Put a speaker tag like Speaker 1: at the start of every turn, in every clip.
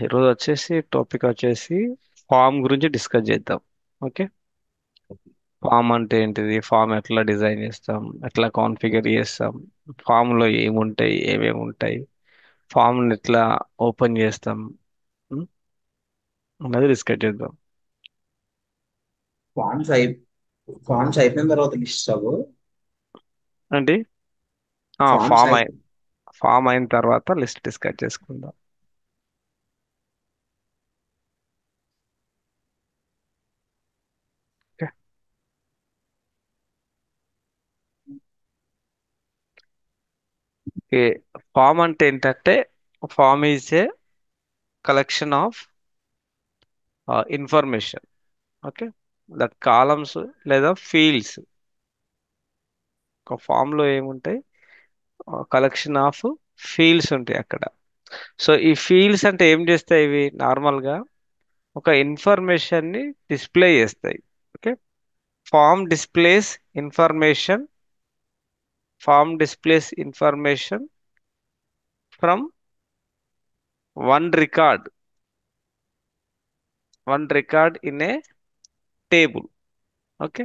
Speaker 1: ఈరోజు వచ్చేసి టాపిక్ వచ్చేసి ఫామ్ గురించి డిస్కస్ చేద్దాం. ఓకే. ఫామ్ అంటే ఏంటిది, ఫామ్ ఎట్లా డిజైన్ చేస్తాం, ఎట్లా కాన్ఫిగర్ చేస్తాం, ఫామ్ లో ఏముంటాయి, ఏమేమి ఉంటాయి, ఫామ్ ఎట్లా ఓపెన్ చేస్తాం, ఉం? అన్నది డిస్కస్ చేద్దాం.
Speaker 2: ఫార్మ్స్ అయి ఫార్మ్స్ అయిపోయిన తర్వాత లిస్ట్ అవ్వు.
Speaker 1: అంటే
Speaker 2: ఫార్మ్స్
Speaker 1: ఫామ్
Speaker 2: అయి
Speaker 1: ఫామ్ అయిన తర్వాత లిస్ట్ డిస్కస్ చేసుకుందాం. ఓకే. ఫామ్ అంటే ఏంటంటే, form is a collection of information. Okay. That columns లేదా ఫీల్డ్స్. ఒక ఫామ్ లో ఏముంటాయి, కలెక్షన్ ఆఫ్ ఫీల్డ్స్ ఉంటాయి అక్కడ. సో ఈ ఫీల్డ్స్ అంటే ఏం చేస్తాయి, ఇవి నార్మల్ గా ఒక ఇన్ఫర్మేషన్ ని డిస్ప్లే చేస్తాయి. Okay. Form displays information form displays information from one record in a table. Okay.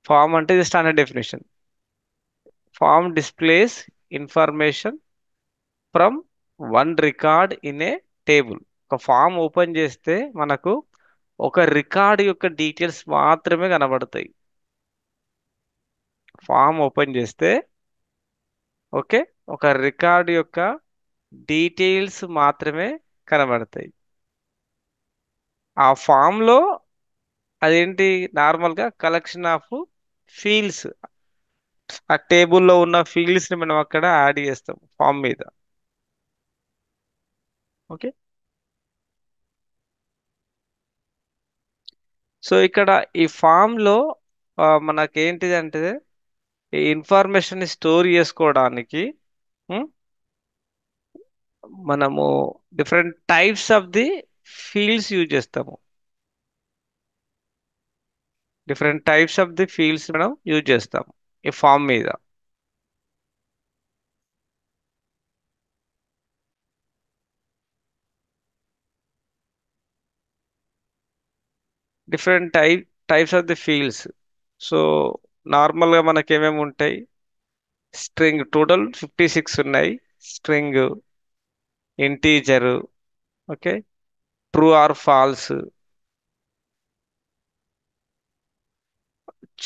Speaker 1: Form అంటే ఇది standard definition. Form displays information from one record in a table. ఒక ఫామ్ ఓపెన్ చేస్తే మనకు ఒక రికార్డ్ యొక్క details మాత్రమే కనబడతాయి. ఫామ్ ఓపెన్ చేస్తే ఓకే, ఒక రికార్డ్ యొక్క డీటెయిల్స్ మాత్రమే కనబడతాయి. ఆ ఫామ్ లో అదేంటి, నార్మల్ గా కలెక్షన్ ఆఫ్ ఫీల్డ్స్. ఆ టేబుల్లో ఉన్న ఫీల్డ్స్ ని మనం అక్కడ యాడ్ చేస్తాం ఫామ్ మీద. ఓకే. సో ఇక్కడ ఈ ఫామ్ లో మనకేంటిది అంటే, ఈ ఇన్ఫర్మేషన్ ని స్టోర్ చేసుకోవడానికి ఉం, మనము different types of the fields use చేస్తాము. Different types of the fields మనం యూజ్ చేస్తాము ఈ ఫామ్ మీద. Different types of the fields. So normal గా మనకి ఏమేమి ఉంటాయి, స్ట్రింగ్ టోటల్ 56 ఉన్నాయి. String, integer, okay, true or false,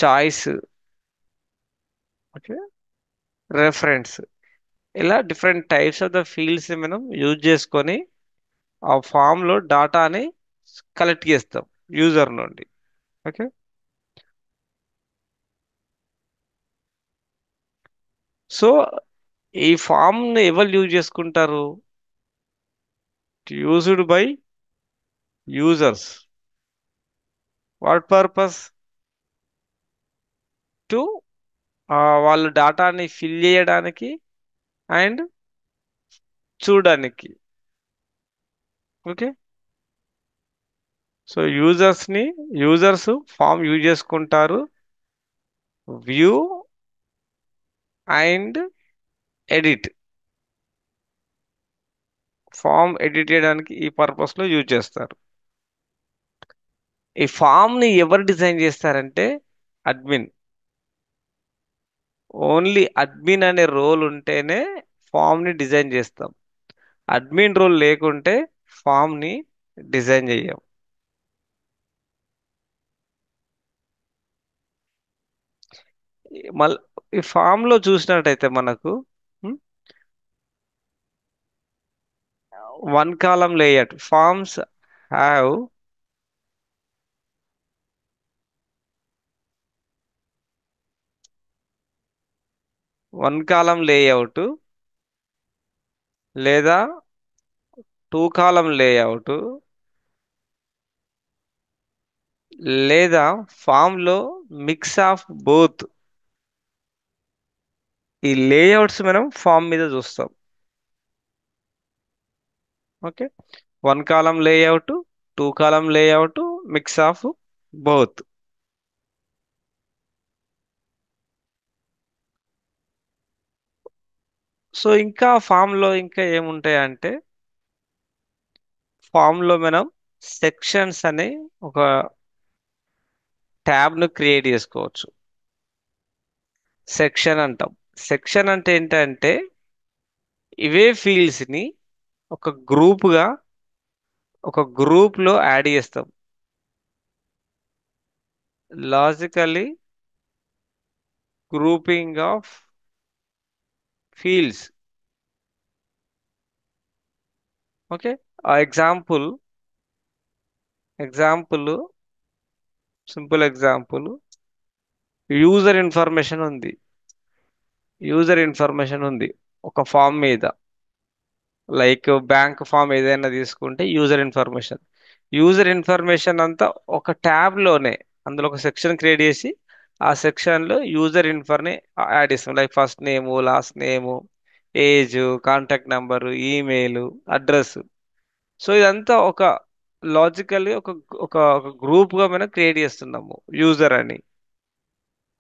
Speaker 1: choice, okay, reference. ఇలా different types of the fields మనం యూజ్ చేసుకొని ఆ ఫామ్ లో డాటాని కలెక్ట్ చేస్తాం యూజర్ నుండి. ఓకే. సో ఈ ఫామ్ ని ఎవరు యూజ్ చేసుకుంటారు, used by users. What purpose, to వాళ్ళు డాటాని ఫిల్ చేయడానికి అండ్ చూడడానికి. Okay. So users form use చేసుకుంటారు, view and edit. Form edit చేయడానికి ఈ పర్పస్ లో యూజ్ చేస్తారు. ఈ ఫామ్ ని ఎవరు డిజైన్ చేస్తారంటే, అడ్మిన్. ఓన్లీ అడ్మిన్ అనే రోల్ ఉంటేనే ఫామ్ ని డిజైన్ చేస్తాం. అడ్మిన్ రోల్ లేకుంటే ఫామ్ ని డిజైన్ చేయం. మళ్ళీ ఈ ఫామ్ లో చూసినట్టయితే మనకు one column layout. Forms have one column layout లేదా టూ కాలం లేఅవుట్ లేదా ఫామ్ లో మిక్స్ ఆఫ్ బోత్. ఈ లేఅవుట్స్ మనం ఫామ్ మీద చూస్తాం. Okay. One column layout, two column layout, mix of both. So ఇంకా ఫామ్ లో ఇంకా ఏముంటాయి అంటే, ఫామ్ లో మనం సెక్షన్స్ అనే ఒక ట్యాబ్ ను క్రియేట్ చేసుకోవచ్చు. సెక్షన్ అంటాం. సెక్షన్ అంటే ఏంటంటే ఇవే ఫీల్డ్స్ ని ఒక గ్రూప్ గా ఒక గ్రూప్ లో యాడ్ చేస్తాం. Logically grouping of fields. Okay. ఆ example simple example user information ఉంది. యూజర్ ఇన్ఫర్మేషన్ ఉంది ఒక ఫామ్ మీద. లైక్ బ్యాంక్ ఫామ్ ఏదైనా తీసుకుంటే యూజర్ ఇన్ఫర్మేషన్ అంతా ఒక ట్యాబ్ లోనే అందులో ఒక సెక్షన్ క్రియేట్ చేసి ఆ సెక్షన్ లో యూజర్ ని యాడ్ చేస్తాం. లైక్ ఫస్ట్ నేము, లాస్ట్ నేము, age, contact number, email, address. So ఇదంతా ఒక లాజికల్లీ ఒక ఒక ఒక గ్రూప్ గా మనం క్రియేట్ చేస్తున్నాము యూజర్ అని.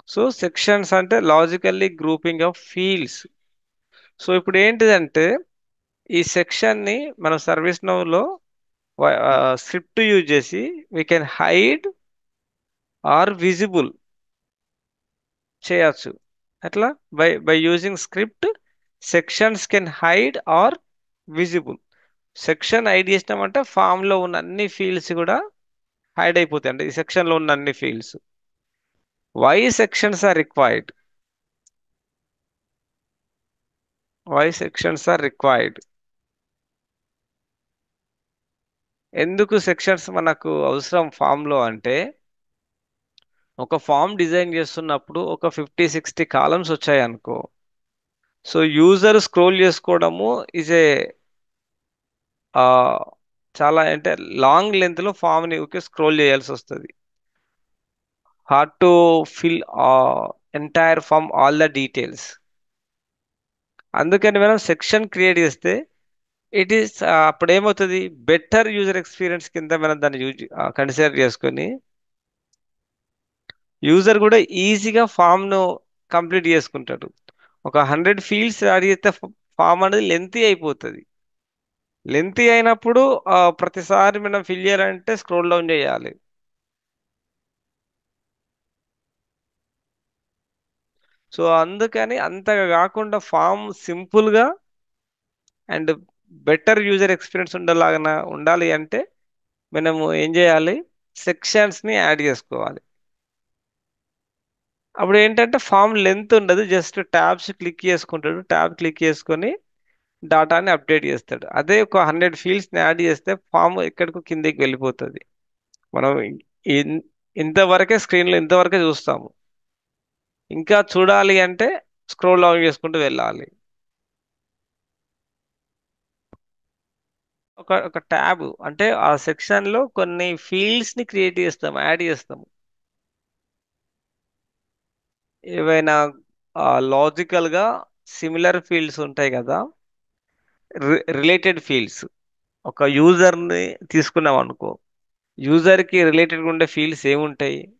Speaker 1: సో సెక్షన్స్ అంటే logically grouping of fields. So ఇప్పుడు ఏంటిదంటే ఈ సెక్షన్ ని మనం సర్వీస్ నౌ లో స్క్రిప్ట్ యూజ్ చేసి we can hide or visible చేయొచ్చు. ఎట్లా? By using script sections can hide or visible. Section hide చేసినామంటే ఫామ్ లో ఉన్న అన్ని ఫీల్డ్స్ కూడా హైడ్ అయిపోతాయి. అంటే ఈ సెక్షన్ లో ఉన్న అన్ని fields. Why sections are required? Why sections are required? ఎందుకు సెక్షన్స్ మనకు అవసరం ఫామ్ లో అంటే ఒక ఫామ్ డిజైన్ చేస్తున్నప్పుడు ఒక 50-60 కాలమ్స్ వచ్చాయి అనుకో. సో యూజర్ స్క్రోల్ చేసుకోవడము ఇజ్ ఏ చాలా అంటే లాంగ్ లెంత్ లో ఫామ్ ని స్క్రోల్ చేయాల్సి వస్తుంది. Hard to fill entire form all the details. అందుకని మనం సెక్షన్ క్రియేట్ చేస్తే ఇట్ ఈస్ అప్పుడు ఏమవుతుంది, బెటర్ యూజర్ ఎక్స్పీరియన్స్ కింద మనం దాన్ని కన్సిడర్ చేసుకొని యూజర్ కూడా ఈజీగా ఫామ్ ను కంప్లీట్ చేసుకుంటాడు. ఒక 100 ఫీల్డ్స్ యాడ్ చేస్తే ఫామ్ అనేది లెంతీ అయిపోతుంది. లెంతీ అయినప్పుడు ప్రతిసారి మనం ఫిల్ చేయాలంటే స్క్రోల్ డౌన్ చేయాలి. సో అందుకని అంతగా కాకుండా ఫామ్ సింపుల్ గా అండ్ బెటర్ యూజర్ ఎక్స్పీరియన్స్ ఉండాలి అంటే మనము ఏం చేయాలి, సెక్షన్స్ ని యాడ్ చేసుకోవాలి. అప్పుడు ఏంటంటే ఫామ్ లెంత్ ఉండదు, జస్ట్ ట్యాబ్స్ క్లిక్ చేసుకుంటాడు. ట్యాబ్ క్లిక్ చేసుకొని డాటాని అప్డేట్ చేస్తాడు. అదే ఒక 100 ఫీల్డ్స్ ని యాడ్ చేస్తే ఫామ్ ఎక్కడికో కిందికి వెళ్ళిపోతుంది. మనం ఇన్- ఇంతవరకే స్క్రీన్ లో ఇంతవరకే చూస్తాము. ఇంకా చూడాలి అంటే స్క్రోల్ డౌన్ చేసుకుంటూ వెళ్ళాలి. ఒక ట్యాబ్ అంటే ఆ సెక్షన్ లో కొన్ని ఫీల్డ్స్ ని క్రియేట్ చేస్తాం, యాడ్ చేస్తాం. ఏవైనా లాజికల్ గా సిమిలర్ ఫీల్డ్స్ ఉంటాయి కదా, రిలేటెడ్ ఫీల్డ్స్. ఒక యూజర్ ని తీసుకున్నాం అనుకో, యూజర్ కి రిలేటెడ్ ఉండే ఫీల్డ్స్ ఏముంటాయి?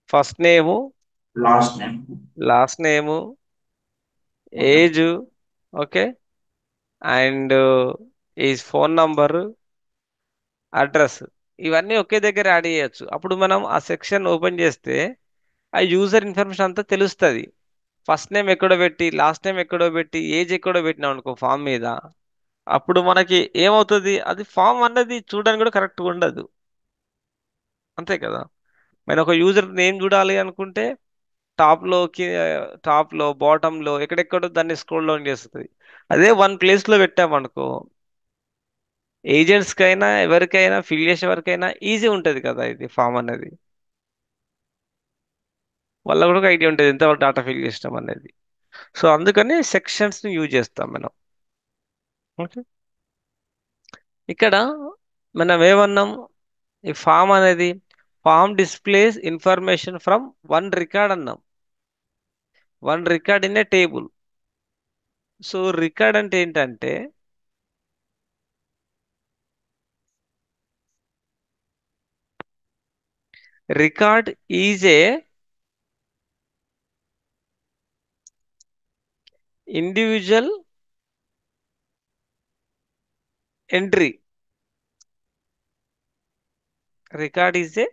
Speaker 1: First name,
Speaker 2: last name.
Speaker 1: Last name,
Speaker 2: okay.
Speaker 1: Age, okay, and ఈ ఫోన్ నంబర్, అడ్రస్. ఇవన్నీ ఒకే దగ్గర యాడ్ చేయొచ్చు. అప్పుడు మనం ఆ సెక్షన్ ఓపెన్ చేస్తే ఆ యూజర్ ఇన్ఫర్మేషన్ అంతా తెలుస్తుంది. ఫస్ట్ నేమ్ ఎక్కడో పెట్టి, లాస్ట్ నేమ్ ఎక్కడో పెట్టి, ఏజ్ ఎక్కడో పెట్టినాం అనుకో ఫామ్ మీద, అప్పుడు మనకి ఏమవుతుంది, అది ఫామ్ అన్నది చూడడానికి కూడా కరెక్ట్గా ఉండదు. అంతే కదా. మనం ఒక యూజర్ నేమ్ చూడాలి అనుకుంటే టాప్ లో టాప్ లో బాటమ్ లో ఎక్కడెక్కడో దాన్ని స్క్రోల్ డౌన్ చేస్తుంది. అదే వన్ ప్లేస్ లో పెట్టామనుకో ఏజెంట్స్ కైనా ఎవరికైనా ఫిల్ చేసే వరకైనా ఈజీ ఉంటుంది కదా ఇది ఫామ్ అనేది. వాళ్ళ కూడా ఒక ఐడియా ఉంటుంది ఎంత డాటా ఫిల్ చేసినాం అనేది. సో అందుకని సెక్షన్స్ ని యూజ్ చేస్తాం మనం. ఓకే. ఇక్కడ మనం ఏమన్నాం, ఈ ఫామ్ అనేది form displays information from one record అన్నాం. One record in a table. So record అంటే ఏంటంటే record is a individual entry. Record is a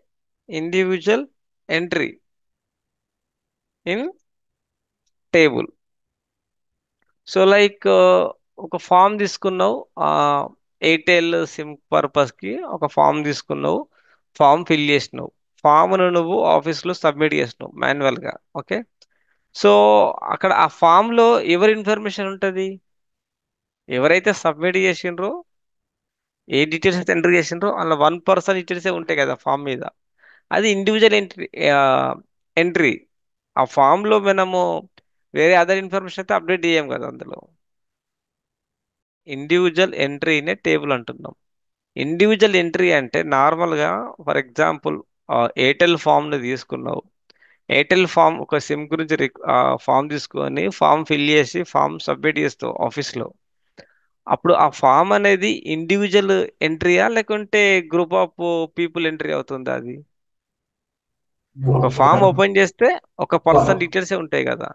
Speaker 1: individual entry in table. So like ఒక ఫామ్ తీసుకున్నావు, ఎయిర్టెల్ సిమ్ పర్పస్కి ఒక ఫామ్ తీసుకున్నావు, form fill చేసినావు, ఫామ్ను నువ్వు ఆఫీస్లో సబ్మిట్ చేసినావు మాన్యువల్గా. ఓకే. సో అక్కడ ఆ ఫామ్లో ఎవరి ఇన్ఫర్మేషన్ ఉంటుంది? ఎవరైతే సబ్మిట్ చేసిండ్రో, ఏ డీటెయిల్స్ అయితే ఎంటర్ చేసిండ్రో అందులో వన్ పర్సన్ డీటెయిల్సే ఉంటాయి కదా ఫామ్ మీద. అది ఇండివిజువల్ ఎంట్రీ. ఎంట్రీ ఆ ఫామ్లో మనము వేరే అదర్ ఇన్ఫర్మేషన్ అయితే అప్డేట్ చేయం కదా అందులో. ఇండివిజువల్ ఎంట్రీనే టేబుల్ అంటున్నాం. ఇండివిజువల్ ఎంట్రీ అంటే నార్మల్గా, ఫర్ ఎగ్జాంపుల్, ఎయిర్టెల్ ఫామ్ని తీసుకున్నావు. ఎయిర్టెల్ ఫామ్ ఒక సిమ్ గురించి ఫామ్ తీసుకొని ఫామ్ ఫిల్ చేసి ఫామ్ సబ్మిట్ చేస్తావు ఆఫీస్లో. అప్పుడు ఆ ఫామ్ అనేది ఇండివిజువల్ ఎంట్రీయా లేకుంటే గ్రూప్ ఆఫ్ పీపుల్ ఎంట్రీ అవుతుందా? అది ఒక ఫామ్
Speaker 2: one,
Speaker 1: ఓపెన్ చేస్తే ఒక పర్సన్
Speaker 2: one,
Speaker 1: డీటెయిల్సే ఉంటాయి కదా.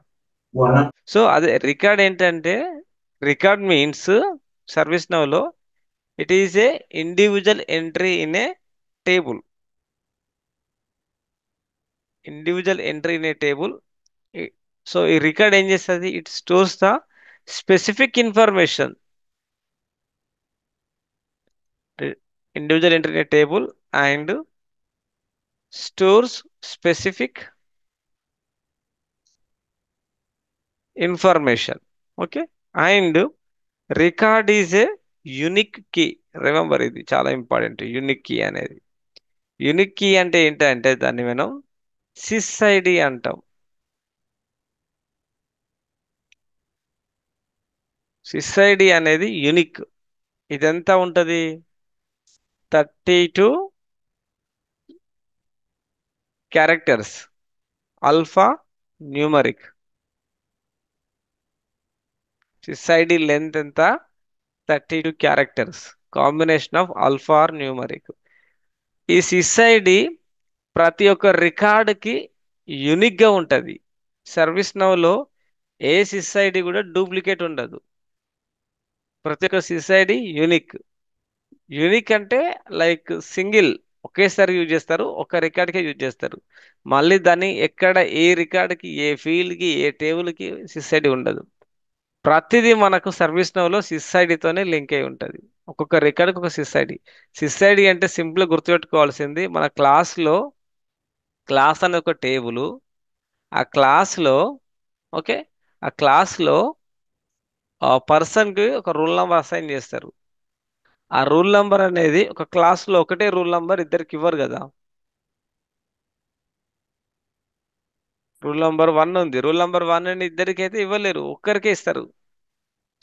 Speaker 2: one,
Speaker 1: సో అదే రికార్డ్ ఏంటంటే, రికార్డ్ మీన్స్ సర్వీస్ నౌలో it is a individual entry in a table. Individual entry in a table. So ఈ రికార్డ్ ఏం చేస్తుంది? It stores the specific information. Individual entry in a table and stores specific information. Okay. And record is a unique key. Remember, ఇది చాలా important, unique key అనేది. Unique key అంటే ఏంటంటే దాన్ని మనం సిస్ ఐడి అంటాం. సిస్ ఐడి అనేది unique. ఇదెంత ఉంటుంది? 32 characters, alphanumeric. Sys ID length ఎంత? 32 characters, combination of alpha or numeric. ఈ సిస్ ఐడి ప్రతి ఒక్క రికార్డుకి యునిక్గా ఉంటుంది. సర్వీస్ నౌలో ఏ సిస్ ఐడి కూడా డూప్లికేట్ ఉండదు. ప్రతి ఒక్క సిస్ ఐడి యూనిక్. యూనిక్ అంటే లైక్ సింగిల్, ఒకేసారి యూజ్ చేస్తారు, ఒక రికార్డ్కే యూజ్ చేస్తారు. మళ్ళీ దాన్ని ఎక్కడ ఏ రికార్డ్కి, ఏ ఫీల్డ్కి, ఏ టేబుల్కి సిస్ ఐడి ఉండదు. ప్రతిదీ మనకు సర్వీస్ నౌలో సిస్ ఐడితోనే లింక్ అయి ఉంటుంది. ఒక్కొక్క రికార్డ్కి ఒక సిస్ ఐడి. సిస్ ఐడి అంటే సింపుల్గా గుర్తుపెట్టుకోవాల్సింది, మన క్లాస్లో క్లాస్ అనే ఒక టేబుల్, ఆ క్లాస్లో, ఓకే, ఆ క్లాస్లో ఆ పర్సన్కి ఒక రూల్ నెంబర్ అసైన్ చేస్తారు. ఆ రూల్ నంబర్ అనేది ఒక క్లాస్ లో ఒకటే రూల్ నంబర్ ఇద్దరికి ఇవ్వరు కదా. రూల్ నంబర్ 1 ఉంది, రూల్ నంబర్ 1 అని ఇద్దరికి అయితే ఇవ్వలేరు, ఒక్కరికే ఇస్తారు.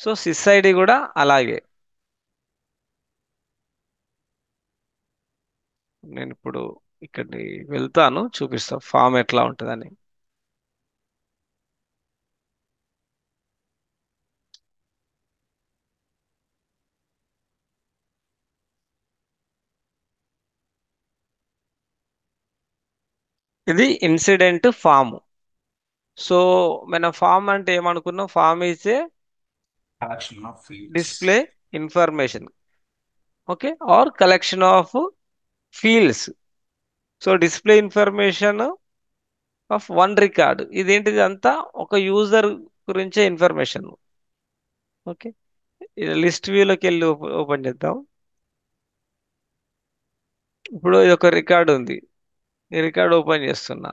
Speaker 1: సో సిస్ ఐడి కూడా అలాగే. నేను ఇప్పుడు ఇక్కడికి వెళ్తాను, చూపిస్తా ఫామ్ ఎట్లా ఉంటుందని. ఇది ఇన్సిడెంట్ ఫామ్. సో మన ఫామ్ అంటే ఏమనుకున్నాం? Form is a
Speaker 2: collection of fields.
Speaker 1: Display information, okay, or collection of fields. So display information of one record. ఇదేంటిది అంతా ఒక యూజర్ గురించే ఇన్ఫర్మేషన్. ఓకే. లిస్ట్ వ్యూలోకి వెళ్ళి ఓపెన్ చేద్దాం. ఇప్పుడు ఇది ఒక రికార్డ్ ఉంది, ఈ రికార్డ్ ఓపెన్ చేస్తున్నా.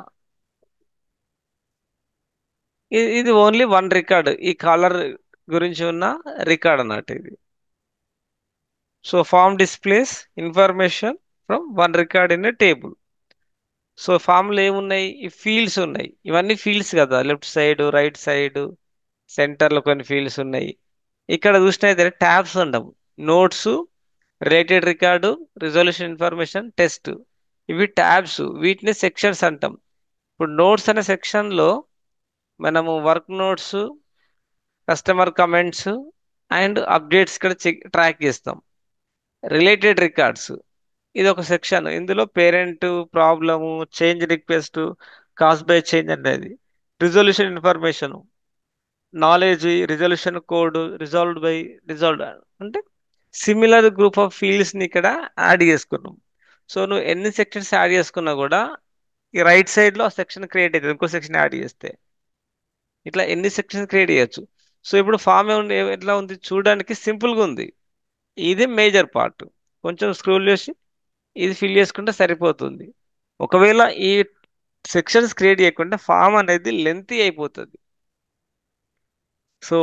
Speaker 1: ఇది ఓన్లీ వన్ రికార్డ్, ఈ కాలర్ గురించి ఉన్న రికార్డ్ అన్నట్టు ఇది. So form displays information from one record in a table. So ఫామ్లో ఏమున్నాయి? ఈ ఫీల్డ్స్ ఉన్నాయి, ఇవన్నీ ఫీల్డ్స్ కదా, లెఫ్ట్ సైడ్, రైట్ సైడ్, సెంటర్లో కొన్ని ఫీల్డ్స్ ఉన్నాయి. ఇక్కడ చూసినైతే ట్యాబ్స్ ఉండవు. Notes, related record, resolution information, test, ఇవి ట్యాబ్స్. వీటిని సెక్షన్స్ అంటాం. ఇప్పుడు నోట్స్ అనే సెక్షన్లో మనము work notes, customer comments and updates ఇక్కడ ట్రాక్ చేస్తాం. రిలేటెడ్ రికార్డ్స్, ఇది ఒక సెక్షన్. ఇందులో parent, problem, change request, caused by change అనేది. Resolution information, knowledge, resolution code, resolved by, resolved అంటే సిమిలర్ గ్రూప్ ఆఫ్ ఫీల్డ్స్ని ఇక్కడ యాడ్ చేసుకున్నాం. సో నువ్వు ఎన్ని సెక్షన్స్ యాడ్ చేసుకున్నా కూడా ఈ రైట్ సైడ్లో సెక్షన్ క్రియేట్ అవుతుంది ఇంకో సెక్షన్ యాడ్ చేస్తే. ఇట్లా ఎన్ని సెక్షన్స్ క్రియేట్ చేయొచ్చు. సో ఇప్పుడు ఫామ్ ఎట్లా ఉంది చూడడానికి సింపుల్గా ఉంది. ఇది మేజర్ పార్ట్. కొంచెం స్క్రోల్ చేసి ఇది ఫిల్ చేసుకుంటే సరిపోతుంది. ఒకవేళ ఈ సెక్షన్స్ క్రియేట్ చేయకుండా ఫామ్ అనేది లెంతీ అయిపోతుంది. సో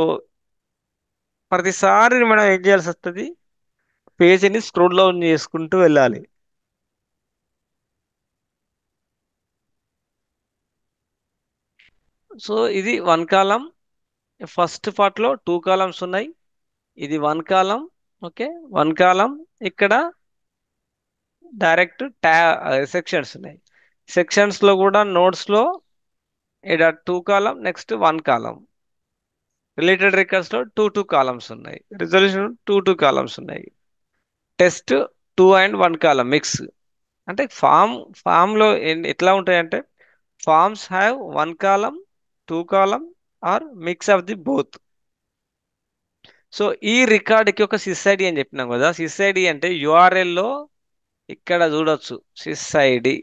Speaker 1: ప్రతిసారి మనం ఏం చేయాల్సి వస్తుంది, పేజీని స్క్రోల్ డౌన్ చేసుకుంటూ వెళ్ళాలి. సో ఇది వన్ కాలం. ఫస్ట్ పార్ట్లో 2 కాలమ్స్ ఉన్నాయి. ఇది one column. Okay, one column. ఇక్కడ డైరెక్ట్ సెక్షన్స్ ఉన్నాయి. సెక్షన్స్లో కూడా నోట్స్లో ఇక్కడ 2 కాలం, నెక్స్ట్ 1 కాలం. రిలేటెడ్ రికార్డ్స్లో టూ కాలమ్స్ ఉన్నాయి. రిజల్యూషన్ 2 కాలమ్స్ ఉన్నాయి. Test 2 and 1 column mix. అంటే ఫామ్లో ఎట్లా ఉంటాయంటే forms have 1 column, 2 column or mix of the both. So ఈ రికార్డ్కి ఒక సిస్ ఐడి అని చెప్పినాం కదా. సిస్ ఐడి అంటే యూఆర్ఎల్లో ఇక్కడ చూడొచ్చు సిస్ ఐడి.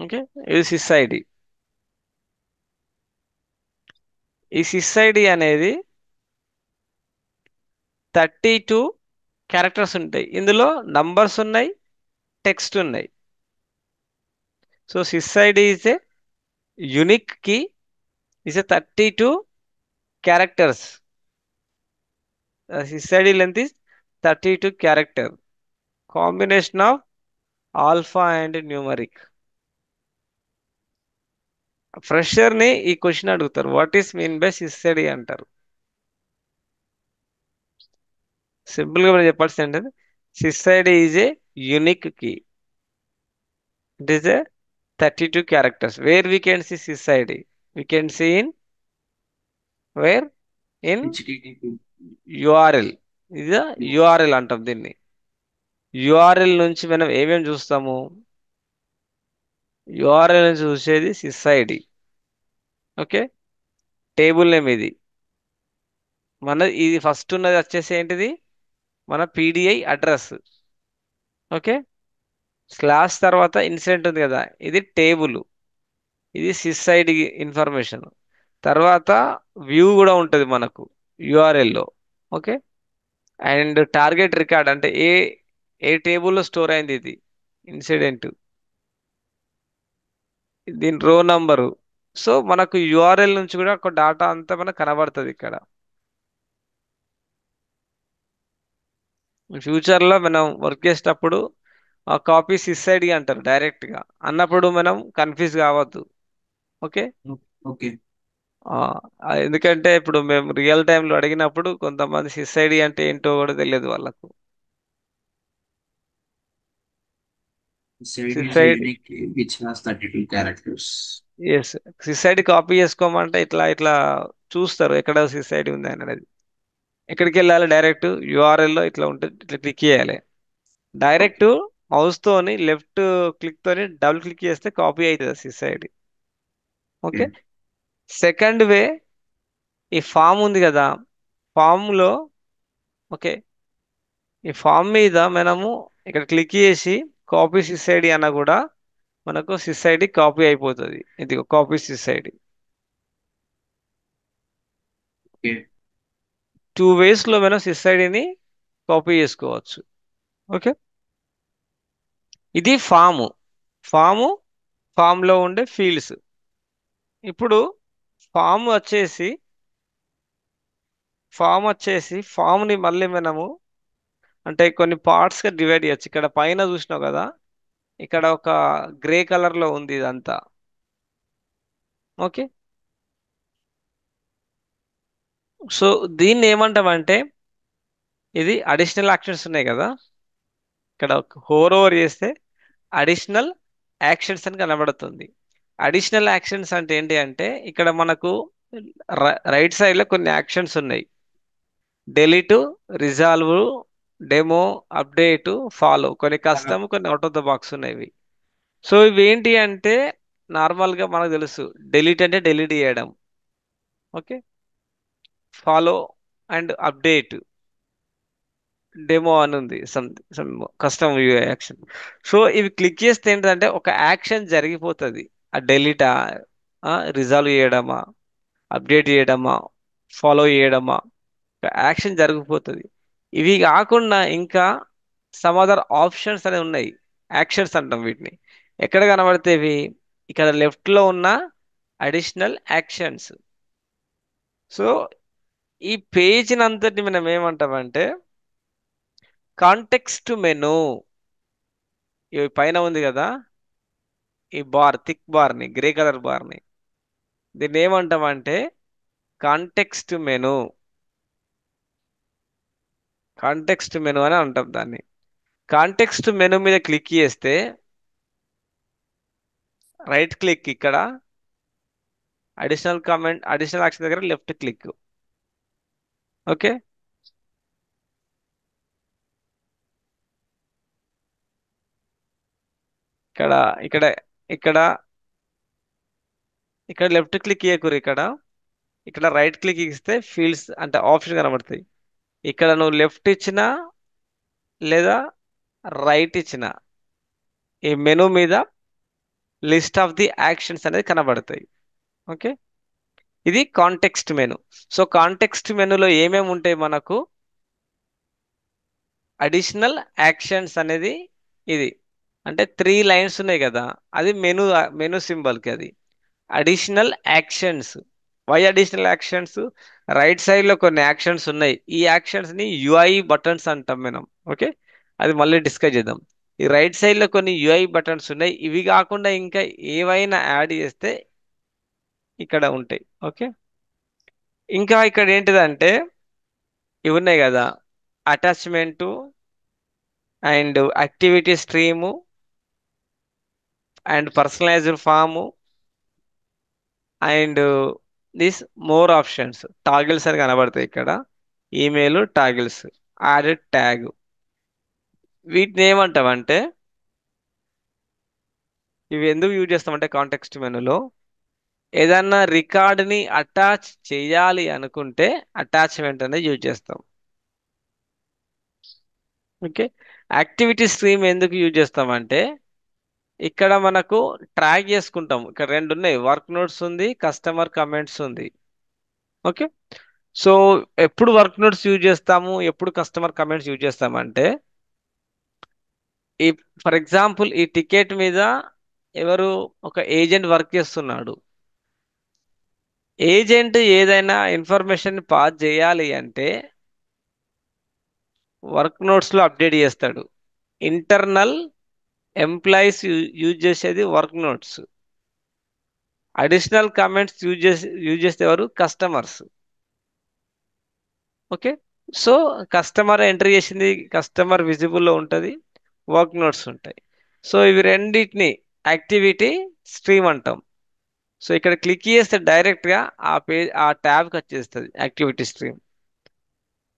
Speaker 1: ఓకే, ఇది సిస్ ఐడి. ఈ సిస్ ఐడి అనేది 32 క్యారెక్టర్స్ ఉంటాయి. ఇందులో నంబర్స్ ఉన్నాయి, టెక్స్ట్ ఉన్నాయి. So sys ID is a unique key, is a 32 characters. Sys ID length is 32 character, combination of alpha and numeric. ఫ్రెషర్ని ఈ క్వశ్చన్ అడుగుతారు, what is mean by sys ID అంటారు. సింపుల్గా మనం చెప్పాల్సి ఏంటంటే sys ID is a unique key. It is a 32 characters. Wear we can see sys ID? We can see in where? In
Speaker 2: HTTP.
Speaker 1: URL. ఇది URL అంటాం దీన్ని. URL నుంచి మనం ఏమేమి చూస్తాము? యుఆర్ఎల్ నుంచి చూసేది sys ID. Okay, table name ఇది. ఇది ఫస్ట్ ఉన్నది వచ్చేసి ఏంటిది? మన పీడిఐ అడ్రస్. ఓకే, స్లాష్ తర్వాత ఇన్సిడెంట్ ఉంది కదా, ఇది టేబుల్. ఇది సిస్ ఐడి ఇన్ఫర్మేషన్. తర్వాత వ్యూ కూడా ఉంటుంది మనకు యుఆర్ఎల్లో. ఓకే, అండ్ టార్గెట్ రికార్డ్ అంటే ఏ ఏ టేబుల్లో స్టోర్ అయింది ఇది ఇన్సిడెంట్, దీని రో నంబరు. సో మనకు యుఆర్ఎల్ నుంచి కూడా ఒక డాటా అంతా మనకు కనబడుతుంది ఇక్కడ. ఫ్యూచర్లో మనం వర్క్ చేసేటప్పుడు ఆ కాపీ సిస్ ఐడి అంటారు డైరెక్ట్గా. అన్నప్పుడు మనం కన్ఫ్యూజ్ కావద్దు. Okay,
Speaker 2: okay.
Speaker 1: ఎందుకంటే ఇప్పుడు మేము రియల్ టైంలో అడిగినప్పుడు కొంతమంది సిస్ ఐడి అంటే ఏంటో కూడా తెలియదు వాళ్ళకు.
Speaker 2: Side
Speaker 1: sys
Speaker 2: is a
Speaker 1: ID,
Speaker 2: unique key which has 32 characters.
Speaker 1: Yes, sys ID copy చేసుకోమంటే ఇట్లా ఇట్లా చూస్తారు ఎక్కడ సిస్ ఐడి ఉంది అనేది. ఎక్కడికి వెళ్ళాలి? డైరెక్ట్ యూఆర్ఎల్లో ఇట్లా ఉంటుంది, ఇట్లా క్లిక్ చేయాలి.
Speaker 2: Okay.
Speaker 1: డైరెక్ట్ మౌస్ తోని లెఫ్ట్ క్లిక్ తోని డబుల్ క్లిక్ చేస్తే కాపీ అవుతుంది sys ID. Okay,
Speaker 2: Okay.
Speaker 1: Second way, ఈ ఫామ్ ఉంది కదా, ఫామ్లో ఓకే, ఈ ఫామ్ మీద మనము ఇక్కడ క్లిక్ చేసి కాపీ సిస్ ఐడి అన్న కూడా మనకు సిస్ ఐడి కాపీ అయిపోతుంది. ఇది కాపీ సిస్ ఐడి.
Speaker 2: Okay.
Speaker 1: 2 వేస్లో మనం సిస్ ఐడిని కాపీ చేసుకోవచ్చు. ఓకే, ఇది ఫాము ఫామ్లో ఉండే ఫీల్డ్స్. ఇప్పుడు ఫామ్ వచ్చేసి ఫామ్ని మళ్ళీ మనము అంటే కొన్ని పార్ట్స్గా డివైడ్ చేయొచ్చు. ఇక్కడ పైన చూసినావు కదా, ఇక్కడ ఒక గ్రే కలర్లో ఉంది ఇదంతా. ఓకే, సో దీన్ని ఏమంటామంటే ఇది అడిషనల్ యాక్షన్స్ ఉన్నాయి కదా, ఇక్కడ హోర్ ఓవర్ చేస్తే అడిషనల్ యాక్షన్స్ అని కనబడుతుంది. అడిషనల్ యాక్షన్స్ అంటే ఏంటి అంటే ఇక్కడ మనకు రైట్ సైడ్లో కొన్ని యాక్షన్స్ ఉన్నాయి. Delete, resolve, demo, update, follow. కొన్ని కస్టమ్, కొన్ని అవుట్ ఆఫ్ ద బాక్స్ ఉన్నాయి ఇవి. సో ఇవి ఏంటి అంటే నార్మల్గా మనకు తెలుసు, డెలీట్ అంటే డెలీట్ చేయడం. Okay, follow and update demo అని ఉంది, some custom view action. So ఇవి క్లిక్ చేస్తే ఏంటంటే ఒక యాక్షన్ జరిగిపోతుంది. ఆ డెలీటా, రిజాల్వ్ చేయడమా, అప్డేట్ చేయడమా, ఫాలో చేయడమా, ఒక యాక్షన్ జరిగిపోతుంది. ఇవి కాకుండా ఇంకా సమ్ అదర్ ఆప్షన్స్ అనేవి ఉన్నాయి. యాక్షన్స్ అంటాం వీటిని. ఎక్కడ కనబడతాయి? ఇక్కడ లెఫ్ట్ లో ఉన్న అడిషనల్ యాక్షన్స్. సో ఈ పేజీని అంతటిని మనం ఏమంటామంటే కాంటెక్స్ట్ మెను. ఈ పైన ఉంది కదా, ఈ బార్, థిక్ బార్ ని, గ్రే కలర్ బార్ ని, దీన్ని ఏమంటామంటే కాంటెక్స్ట్ మెను. కాంటెక్స్ట్ మెను అని అంటాం దాన్ని. కాంటెక్స్ట్ మెను మీద క్లిక్ చేస్తే రైట్ క్లిక్ ఇక్కడ, అడిషనల్ కామెంట్, అడిషనల్ యాక్షన్ దగ్గర లెఫ్ట్ క్లిక్. ఓకే. ఇక్కడ ఇక్కడ ఇక్కడ ఇక్కడ లెఫ్ట్ క్లిక్ చేయకూరు. ఇక్కడ ఇక్కడ రైట్ క్లిక్ ఇస్తే ఫీల్డ్స్ అంటే ఆప్షన్ కనబడతాయి. ఇక్కడ నువ్వు లెఫ్ట్ ఇచ్చినా లేదా రైట్ ఇచ్చినా ఈ మెను మీద లిస్ట్ ఆఫ్ ది యాక్షన్స్ అనేది కనబడతాయి. ఓకే. ఇది కాంటెక్స్ట్ మెను. సో కాంటెక్స్ట్ మెనులో ఏమేమి ఉంటాయి మనకు? అడిషనల్ యాక్షన్స్ అనేది ఇది. అంటే 3 లైన్స్ ఉన్నాయి కదా, అది మెను. మెను సింబల్కి అది additional actions. Why additional actions? Right side లో కొన్ని యాక్షన్స్ ఉన్నాయి. ఈ యాక్షన్స్ ని యుఐ బటన్స్ అంటాం మనం. ఓకే. అది మళ్ళీ డిస్కస్ చేద్దాం. ఈ రైట్ సైడ్ లో కొన్ని యుఐ బటన్స్ ఉన్నాయి. ఇవి కాకుండా ఇంకా ఏవైనా యాడ్ చేస్తే ఇక్కడ ఉంటాయి. ఓకే. ఇంకా ఇక్కడ ఏంటిదంటే ఇవి ఉన్నాయి కదా, attachment and activity stream and personalized form and this more options, toggles అని కనబడతాయి ఇక్కడ. Email toggles, added tag. వీటిని ఏమంటామంటే, ఇవి ఎందుకు యూజ్ చేస్తామంటే కాంటెక్స్ట్ మెనూలో ఏదన్నా రికార్డ్ని అటాచ్ చేయాలి అనుకుంటే అటాచ్మెంట్ అనేది యూజ్ చేస్తాం. ఓకే. యాక్టివిటీ స్ట్రీమ్ ఎందుకు యూజ్ చేస్తామంటే ఇక్కడ మనకు ట్రాక్ చేసుకుంటాం. ఇక్కడ రెండు ఉన్నాయి, వర్క్ నోట్స్ ఉంది, కస్టమర్ కమెంట్స్ ఉంది. ఓకే. సో ఎప్పుడు వర్క్ నోట్స్ యూజ్ చేస్తాము, ఎప్పుడు కస్టమర్ కమెంట్స్ యూజ్ చేస్తామంటే ఈ ఫర్ ఎగ్జాంపుల్ ఈ టికెట్ మీద ఎవరు ఒక ఏజెంట్ వర్క్ చేస్తున్నాడు. ఏజెంట్ ఏదైనా ఇన్ఫర్మేషన్ పాస్ చేయాలి అంటే వర్క్ నోట్స్ లో అప్డేట్ చేస్తాడు. ఇంటర్నల్ ఎంప్లాయీస్ యూజ్ చేసేది work notes. Additional comments use చేస్తే ఎవరు? Customers. Okay. So customer enter చేసింది కస్టమర్ విజిబుల్ లో ఉంటుంది, వర్క్ నోట్స్ ఉంటాయి. సో ఇవి రెండింటిని యాక్టివిటీ స్ట్రీమ్ అంటాం. సో ఇక్కడ క్లిక్ చేస్తే డైరెక్ట్ గా ఆ పేజ్, ఆ ట్యాబ్కి వచ్చేస్తుంది activity stream.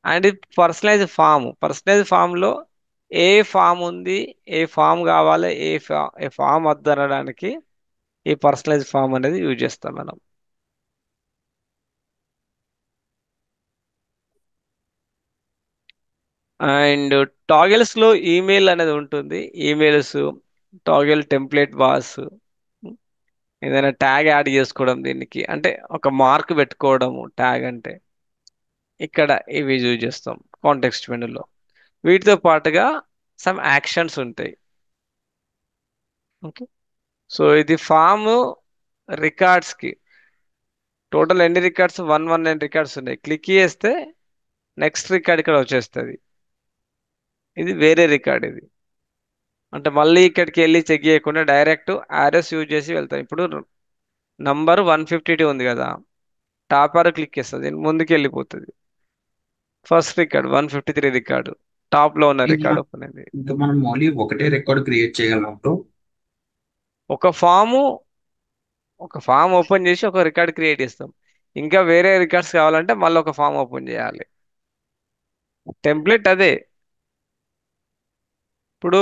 Speaker 1: And personalize form లో ఏ ఫామ్ ఉంది, ఏ ఫామ్ కావాలి, ఏ ఫామ్ వద్దు అనడానికి ఈ పర్సనలైజ్ ఫామ్ అనేది యూజ్ చేస్తాం మనం. అండ్ టాగిల్స్ లో ఈమెయిల్ అనేది ఉంటుంది. ఈమెయిల్స్, టాగిల్ టెంప్లెట్ బాస్, ఏదైనా ట్యాగ్ యాడ్ చేసుకోవడం, దీనికి అంటే ఒక మార్క్ పెట్టుకోవడము ట్యాగ్ అంటే, ఇక్కడ ఇవి యూజ్ చేస్తాం కాంటెక్స్ట్ మెనూలో. వీటితో పాటుగా సమ్ యాక్షన్స్ ఉంటాయి. ఓకే. సో ఇది ఫామ్ రికార్డ్స్ కి టోటల్ ఎన్ని రికార్డ్స్? 119 రికార్డ్స్ ఉన్నాయి. క్లిక్ చేస్తే నెక్స్ట్ రికార్డ్ ఇక్కడ వచ్చేస్తుంది. ఇది వేరే రికార్డ్ ఇది. అంటే మళ్ళీ ఇక్కడికి వెళ్ళి చెక్ చేయకుండా డైరెక్ట్ ఆర్ఎస్ యూజ్ చేసి వెళ్తాం. ఇప్పుడు నంబర్ 152 ఉంది కదా, టాప్ ఆర్ క్లిక్ చేస్తుంది, ముందుకు వెళ్ళిపోతుంది. ఫస్ట్ రికార్డ్ 153 రికార్డు, టాప్ లో ఉన్న
Speaker 2: ఇంకా
Speaker 1: రికార్డ్ ఓపెన్ అయింది.
Speaker 2: ఇంకా మనం ఓన్లీ ఒకటే రికార్డ్ క్రియేట్ చేయగలం బ్రో.
Speaker 1: ఒక ఫాము ఒక ఫామ్ ఓపెన్ చేసి ఒక రికార్డ్ క్రియేట్ చేస్తాం. ఇంకా వేరే రికార్డ్స్ కావాలంటే మళ్ళీ ఒక ఫామ్ ఓపెన్ చేయాలి. టెంప్లెట్ అదే. ఇప్పుడు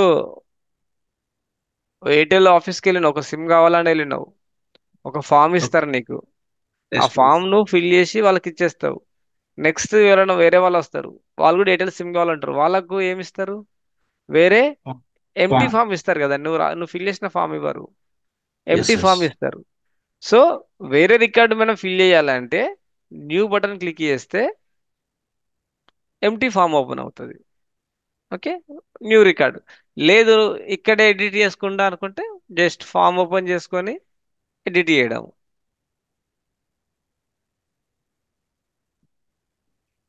Speaker 1: ఎయిర్టెల్ ఆఫీస్కి వెళ్ళినావు, ఒక సిమ్ కావాలని వెళ్ళినావు, ఒక ఫామ్ ఇస్తారు నీకు. ఆ
Speaker 2: ఎస్ బ్రో.
Speaker 1: ఫామ్ ను ఫిల్ చేసి వాళ్ళకి ఇచ్చేస్తావు. నెక్స్ట్ ఎవరైనా వేరే వాళ్ళు వస్తారు, వాళ్ళు కూడా ఎయిర్టెల్ సిమ్ కావాలంటారు, వాళ్ళకు ఏమి ఇస్తారు? వేరే ఎంటీ
Speaker 2: ఫామ్.
Speaker 1: ఫామ్ ఇస్తారు కదా, నువ్వు ఫిల్ చేసిన ఫామ్ ఇవ్వరు,
Speaker 2: ఎస్
Speaker 1: ఎంటీ
Speaker 2: ఎస్.
Speaker 1: ఫామ్ ఇస్తారు. సో వేరే రికార్డు మనం ఫిల్ చేయాలంటే న్యూ బటన్ క్లిక్ చేస్తే ఎంటీ ఫామ్ ఓపెన్ అవుతుంది. Okay, new record. లేదు ఇక్కడే ఎడిట్ చేసుకుంటా అనుకుంటే జస్ట్ ఫామ్ ఓపెన్ చేసుకొని ఎడిట్ చేయడం.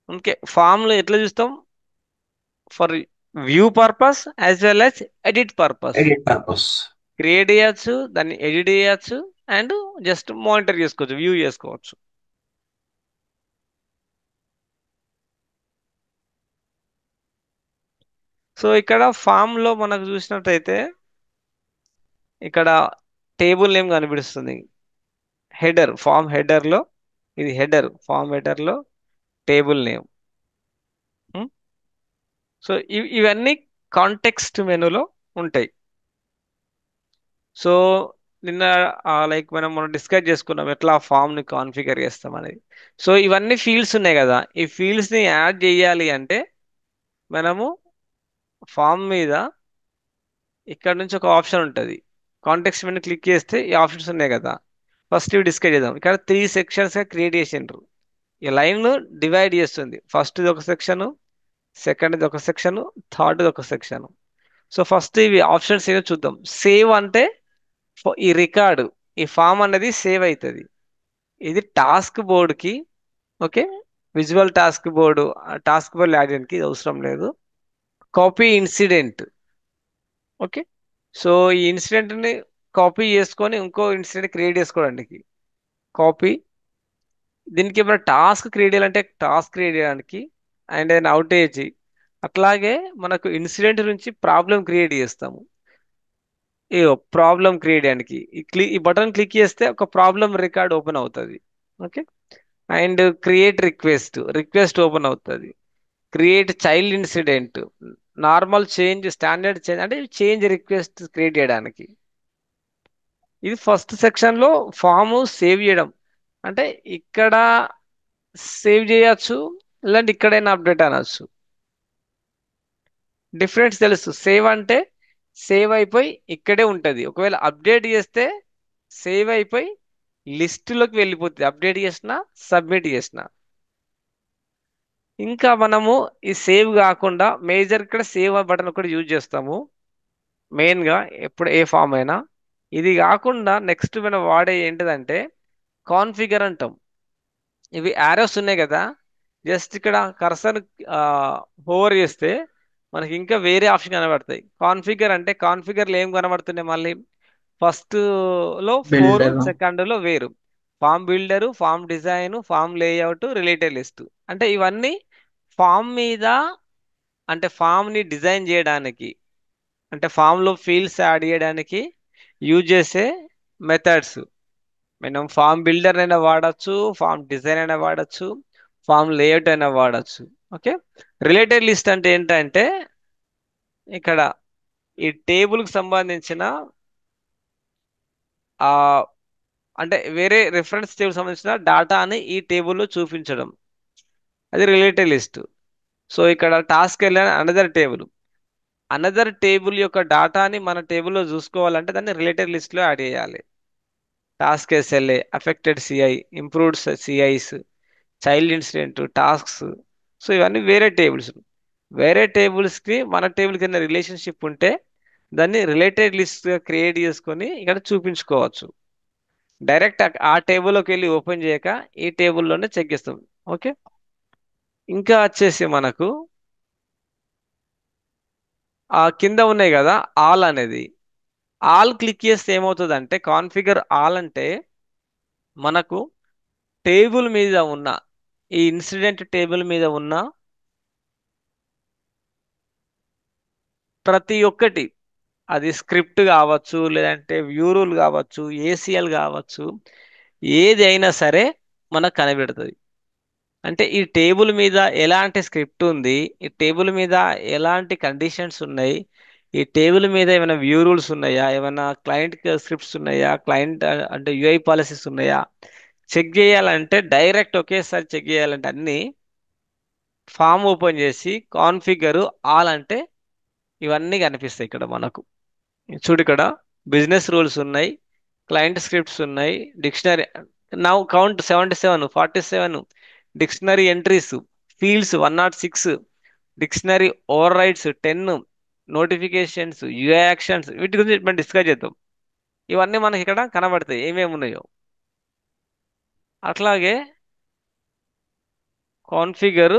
Speaker 1: ఓకే, ఫామ్లో ఎట్లా చూస్తాం? For view purpose as well as edit purpose.
Speaker 2: Edit purpose.
Speaker 1: Create చేయొచ్చు, దాన్ని ఎడిట్ చేయొచ్చు, అండ్ జస్ట్ మానిటర్ చేసుకోవచ్చు, వ్యూ చేసుకోవచ్చు. సో ఇక్కడ ఫామ్ లో మనకు చూసినట్టయితే ఇక్కడ టేబుల్ నేమ్ కనిపిస్తుంది. హెడర్, ఫామ్ హెడర్ లో ఇది హెడర్, ఫామ్ హెడర్ లో టేబుల్ నేమ్. సో ఇవన్నీ కాంటెక్స్ట్ మెనూలో ఉంటాయి. సో నిన్న లైక్ మనం డిస్కస్ చేసుకున్నాం ఎట్లా ఆ ఫామ్ ని కాన్ఫిగర్ చేస్తాం అనేది. సో ఇవన్నీ ఫీల్డ్స్ ఉన్నాయి కదా, ఈ ఫీల్డ్స్ ని యాడ్ చేయాలి అంటే మనము ఫామ్ మీద ఇక్కడ నుంచి ఒక ఆప్షన్ ఉంటుంది, కాంటెక్స్ట్ మెనూ క్లిక్ చేస్తే ఈ ఆప్షన్స్ ఉన్నాయి కదా. ఫస్ట్ ఇవి డిస్కస్ చేద్దాం. ఇక్కడ 3 సెక్షన్స్ క్రియేట్ చేసిండ్రు. ఈ లైన్ డివైడ్ చేస్తుంది, ఫస్ట్ ఇది ఒక సెక్షన్, సెకండ్ ఇది ఒక సెక్షన్, థర్డ్ ఇది ఒక సెక్షన్. సో ఫస్ట్ ఇవి ఆప్షన్స్ ఏదో చూద్దాం. సేవ్ అంటే ఈ రికార్డు, ఈ ఫామ్ అనేది సేవ్ అవుతుంది. ఇది టాస్క్ బోర్డ్కి, okay, visual task board, task board add చేయడానికి ఇది అవసరం లేదు. Copy incident, okay. సో ఈ ఇన్సిడెంట్ని కాపీ చేసుకొని ఇంకో ఇన్సిడెంట్ క్రియేట్ చేసుకోవడానికి కాపీ. దీనికి ఏమైనా టాస్క్ క్రియేట్ చేయాలంటే టాస్క్ క్రియేట్ చేయడానికి, అండ్ ఏదైనా అవుటేజ్. అట్లాగే మనకు ఇన్సిడెంట్ నుంచి ప్రాబ్లం క్రియేట్ చేస్తాము. ఈ ప్రాబ్లం క్రియేట్ చేయడానికి ఈ బటన్ క్లిక్ చేస్తే ఒక ప్రాబ్లం రికార్డ్ ఓపెన్ అవుతుంది. Okay, and create request, request open అవుతుంది. Create child incident, normal change, standard change, అంటే చేంజ్ రిక్వెస్ట్ క్రియేట్ చేయడానికి. ఇది ఫస్ట్ సెక్షన్ లో ఫామ్ సేవ్ చేయడం. అంటే ఇక్కడ సేవ్ చేయొచ్చు, లేదంటే ఇక్కడైనా అప్డేట్ అనొచ్చు. డిఫరెన్స్ తెలుసు. సేవ్ అంటే సేవ్ అయిపోయి ఇక్కడే ఉంటుంది, ఒకవేళ అప్డేట్ చేస్తే సేవ్ అయిపోయి లిస్టులోకి వెళ్ళిపోతుంది, అప్డేట్ చేసిన సబ్మిట్ చేసిన. ఇంకా మనము ఈ సేవ్ కాకుండా మేజర్ ఇక్కడ సేవ్ బటన్ ఒకటి యూజ్ చేస్తాము మెయిన్గా, ఎప్పుడు ఏ ఫామ్ అయినా. ఇది కాకుండా నెక్స్ట్ మనం వాడే ఏంటిదంటే కాన్ఫిగర్ అంటాం. ఇవి యారోస్ ఉన్నాయి కదా, జస్ట్ ఇక్కడ కర్సర్ హోవర్ చేస్తే మనకి ఇంకా వేరే ఆప్షన్ కనబడతాయి. కాన్ఫిగర్ అంటే కాన్ఫిగర్లు ఏం కనబడుతున్నాయి మళ్ళీ? ఫస్ట్ లో 4,
Speaker 2: బిల్డర్.
Speaker 1: సెకండ్ లో వేరు. Form builder, form design, form layout, related list. అంటే ఇవన్నీ ఫామ్ మీద, అంటే ఫామ్ ని డిజైన్ చేయడానికి, అంటే ఫామ్ లో ఫీల్డ్స్ యాడ్ చేయడానికి యూజ్ చేసే మెథడ్స్. మనం ఫామ్ బిల్డర్ అయినా వాడచ్చు, ఫామ్ డిజైన్ అయినా వాడచ్చు, ఫామ్ లేఅవుట్ అయినా వాడచ్చు. ఓకే, రిలేటెడ్ లిస్ట్ అంటే ఏంటంటే ఇక్కడ ఈ టేబుల్ కి సంబంధించిన ఆ అంటే వేరే రిఫరెన్స్ టేబుల్ సంబంధించిన డాటాని ఈ టేబుల్లో చూపించడం, అది రిలేటెడ్ లిస్ట్. సో ఇక్కడ టాస్క్ వెళ్ళిన అనదర్ టేబుల్, అనదర్ టేబుల్ యొక్క డాటాని మన టేబుల్లో చూసుకోవాలంటే దాన్ని రిలేటెడ్ లిస్ట్లో యాడ్ చేయాలి. Task SLA, affected CI, improved CIs, child incident, tasks. So ఇవన్నీ వేరే టేబుల్స్. వేరే టేబుల్స్కి మన టేబుల్ కింద రిలేషన్షిప్ ఉంటే దాన్ని రిలేటెడ్ లిస్ట్గా క్రియేట్ చేసుకొని ఇక్కడ చూపించుకోవచ్చు. డైరెక్ట్ ఆ టేబుల్లోకి వెళ్ళి ఓపెన్ చేయక ఈ టేబుల్లోనే చెక్ చేస్తాం. ఓకే, ఇంకా వచ్చేసి మనకు ఆ కింద ఉన్నాయి కదా ఆల్ అనేది, ఆల్ క్లిక్ చేస్తే ఏమవుతుంది అంటే కాన్ఫిగర్ ఆల్ అంటే మనకు టేబుల్ మీద ఉన్న, ఈ ఇన్సిడెంట్ టేబుల్ మీద ఉన్న ప్రతి ఒక్కటి, అది స్క్రిప్ట్ కావచ్చు, లేదంటే వ్యూ రూల్ కావచ్చు, ఏసీఎల్ కావచ్చు, ఏది అయినా సరే మనకు కనబడుతుంది. అంటే ఈ టేబుల్ మీద ఎలాంటి స్క్రిప్ట్ ఉంది, ఈ టేబుల్ మీద ఎలాంటి కండిషన్స్ ఉన్నాయి, ఈ టేబుల్ మీద ఏమైనా వ్యూ రూల్స్ ఉన్నాయా, ఏమైనా క్లయింట్ స్క్రిప్ట్స్ ఉన్నాయా, క్లయింట్ అంటే యుఐ పాలసీస్ ఉన్నాయా, చెక్ చేయాలంటే డైరెక్ట్ ఒకేసారి చెక్ చేయాలంటే అన్ని ఫామ్ ఓపెన్ చేసి కాన్ఫిగర్ ఆల్ అంటే ఇవన్నీ కనిపిస్తాయి ఇక్కడ మనకు. చూడు ఇక్కడ బిజినెస్ రూల్స్ ఉన్నాయి, క్లయింట్ స్క్రిప్ట్స్ ఉన్నాయి, dictionary. Now count 77, 47 dictionary entries, fields 106, dictionary over rights 10, notifications, UI actions, వీటి గురించి మనం డిస్కస్ చేద్దాం. ఇవన్నీ మనకి ఇక్కడ కనబడతాయి ఏమేమి ఉన్నాయో. అట్లాగే కాన్ఫిగర్